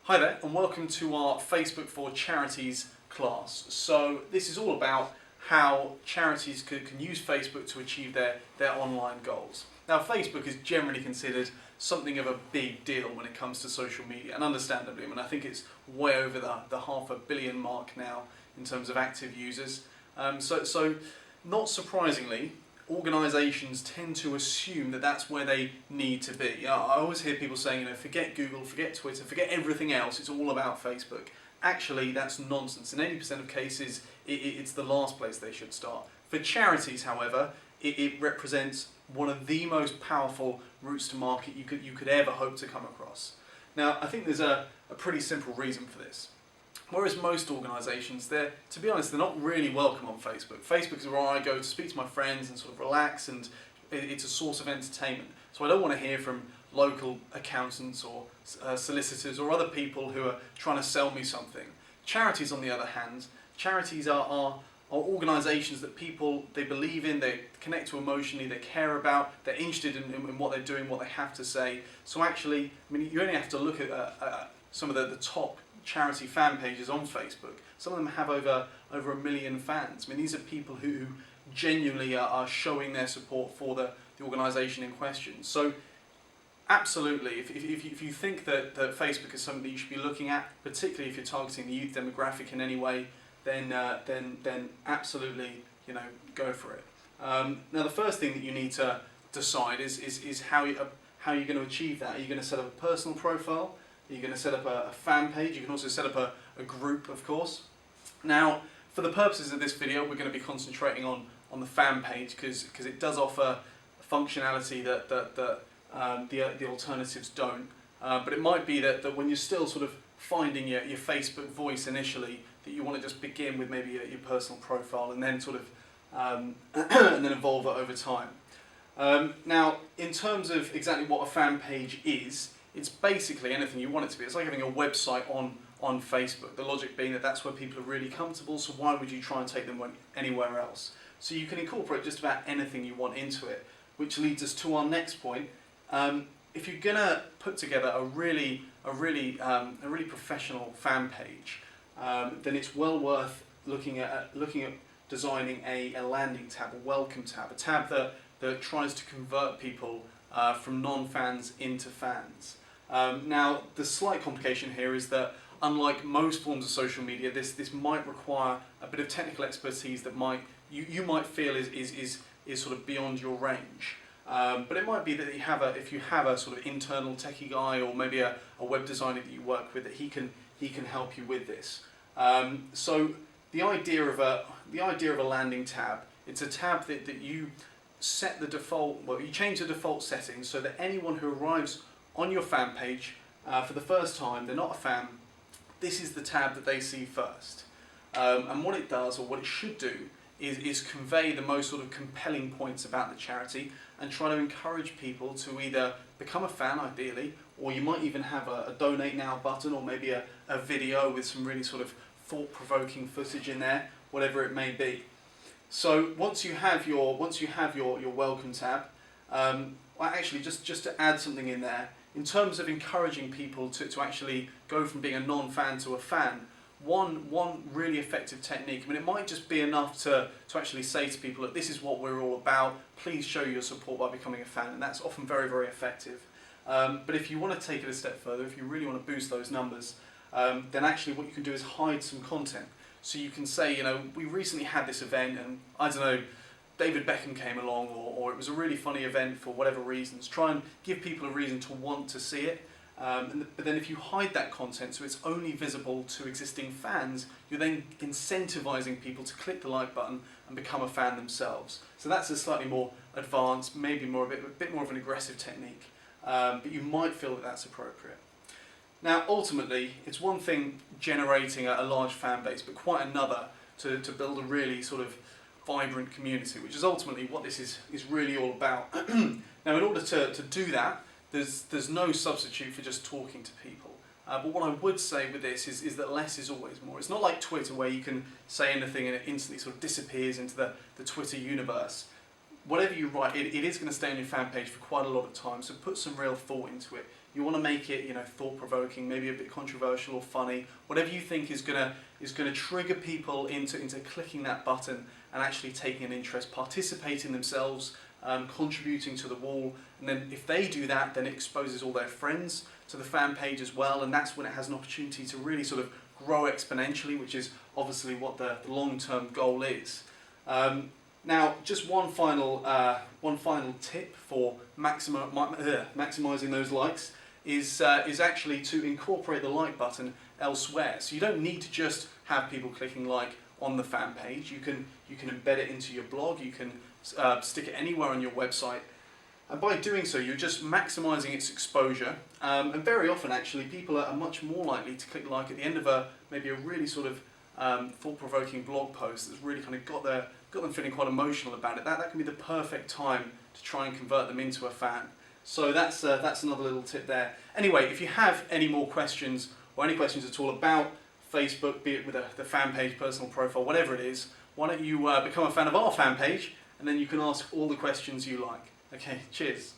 Hi there and welcome to our Facebook for Charities class. So this is all about how charities can use Facebook to achieve their online goals. Now Facebook is generally considered something of a big deal when it comes to social media, and understandably, I think it's way over the 500 million mark now in terms of active users. So not surprisingly, organisations tend to assume that that's where they need to be. I always hear people saying, forget Google, forget Twitter, forget everything else, it's all about Facebook. Actually, that's nonsense. In 80% of cases, it's the last place they should start. For charities, however, it represents one of the most powerful routes to market you could ever hope to come across. Now, I think there's a pretty simple reason for this. Whereas most organisations, to be honest, they're not really welcome on Facebook. Facebook is where I go to speak to my friends and sort of relax, and it's a source of entertainment. So I don't want to hear from local accountants or solicitors or other people who are trying to sell me something. Charities, on the other hand, charities are organisations that people, they believe in, they connect to emotionally, they care about, they're interested in what they're doing, what they have to say. So actually, you only have to look at some of the top charity fan pages on Facebook. Some of them have over 1 million fans. These are people who genuinely are showing their support for the organisation in question. So absolutely, if you think that Facebook is something that you should be looking at, particularly if you're targeting the youth demographic in any way, then absolutely, go for it. Now the first thing that you need to decide is how you're going to achieve that. Are you going to set up a personal profile? Are you going to set up a fan page? You can also set up a group, of course. Now, for the purposes of this video, we're going to be concentrating on the fan page because it does offer functionality that the alternatives don't. But it might be that when you're still sort of finding your Facebook voice initially, that you want to just begin with maybe your personal profile and then sort of and then evolve it over time. Now, in terms of exactly what a fan page is, it's basically anything you want it to be. It's like having a website on Facebook. The logic being that that's where people are really comfortable, so why would you try and take them anywhere else? So you can incorporate just about anything you want into it, which leads us to our next point. If you're gonna put together a really professional fan page, then it's well worth looking at designing a landing tab, a welcome tab, a tab that tries to convert people from non-fans into fans. Now, the slight complication here is that unlike most forms of social media, this might require a bit of technical expertise that you might feel is sort of beyond your range. But it might be that if you have a sort of internal techie guy or maybe a web designer that you work with, that he can help you with this. So the idea of a landing tab, it's a tab that you set the default, you change the default settings so that anyone who arrives on your fan page for the first time, they're not a fan, this is the tab that they see first. And what it does, or what it should do, is convey the most sort of compelling points about the charity and try to encourage people to either become a fan, ideally, or you might even have a donate now button, or maybe a video with some really sort of thought-provoking footage in there, whatever it may be. So once you have your welcome tab, actually just to add something in there, in terms of encouraging people to actually go from being a non-fan to a fan, one really effective technique, it might just be enough to actually say to people that this is what we're all about, please show your support by becoming a fan, and that's often very, very effective. But if you want to take it a step further, if you really want to boost those numbers, then actually what you can do is hide some content. So you can say, we recently had this event and, I don't know, David Beckham came along, or it was a really funny event for whatever reasons. Try and give people a reason to want to see it. But then if you hide that content so it's only visible to existing fans, you're then incentivizing people to click the like button and become a fan themselves. So that's a slightly more advanced, maybe a bit more of an aggressive technique, but you might feel that that's appropriate. Now, ultimately, it's one thing generating a large fan base, but quite another to build a really sort of vibrant community, which is ultimately what this is really all about. Now, in order to do that, there's no substitute for just talking to people. But what I would say with this is that less is always more. It's not like Twitter where you can say anything and it instantly sort of disappears into the Twitter universe. Whatever you write, it is going to stay on your fan page for quite a lot of time, so put some real thought into it. You want to make it, you know, thought-provoking, maybe a bit controversial or funny, whatever you think is gonna trigger people into clicking that button and actually taking an interest, participating themselves, contributing to the wall. And then if they do that, then it exposes all their friends to the fan page as well, and that's when it has an opportunity to really sort of grow exponentially, which is obviously what the long-term goal is. Now, just one final tip for maximising those likes is actually to incorporate the like button elsewhere. So you don't need to just have people clicking like on the fan page. You can embed it into your blog. You can stick it anywhere on your website. And by doing so, you're just maximising its exposure. And very often, actually, people are much more likely to click like at the end of maybe a really sort of thought-provoking blog post that's really kind of got them feeling quite emotional about it. That can be the perfect time to try and convert them into a fan. So that's another little tip there. Anyway, if you have any more questions or any questions at all about Facebook, be it with the fan page, personal profile, whatever it is, why don't you become a fan of our fan page, and then you can ask all the questions you like. Okay, cheers.